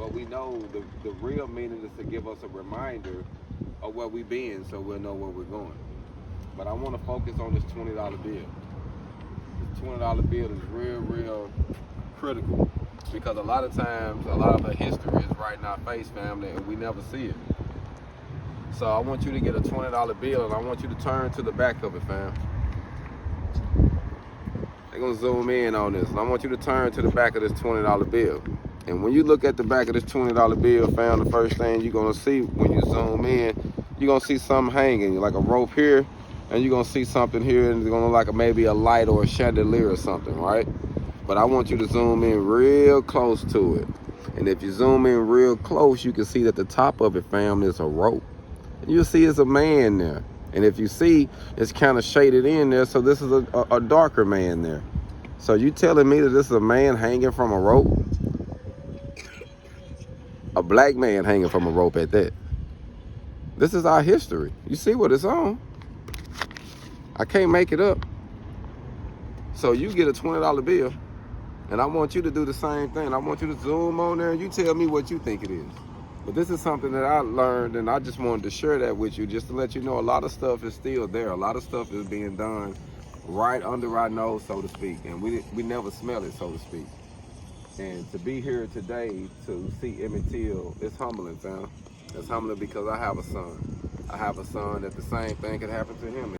but we know the real meaning is to give us a reminder of where we been so we'll know where we're going. But I want to focus on this $20 bill. This $20 bill is real critical because a lot of times, a lot of the history is right in our face, family, and we never see it. So I want you to get a $20 bill, and I want you to turn to the back of it, fam. They're gonna zoom in on this, and I want you to turn to the back of this $20 bill. And when you look at the back of this $20 bill, fam, the first thing you're gonna see when you zoom in, you're gonna see something hanging, like a rope here, and you're gonna see something here, and it's gonna look like maybe a light or a chandelier or something, right? But I want you to zoom in real close to it. And if you zoom in real close, you can see that the top of it, fam, is a rope. And you'll see it's a man there. And if you see, it's kind of shaded in there, so this is a darker man there. So you telling me that this is a man hanging from a rope? A black man hanging from a rope at that. This is our history. You see what it's on. I can't make it up. So you get a $20 bill, and I want you to do the same thing. I want you to zoom on there, and you tell me what you think it is. But this is something that I learned, and I just wanted to share that with you, just to let you know a lot of stuff is still there. A lot of stuff is being done right under our nose, so to speak, and we never smell it, so to speak. And to be here today to see Emmett Till, it's humbling, fam. It's humbling because I have a son. I have a son that the same thing could happen to him.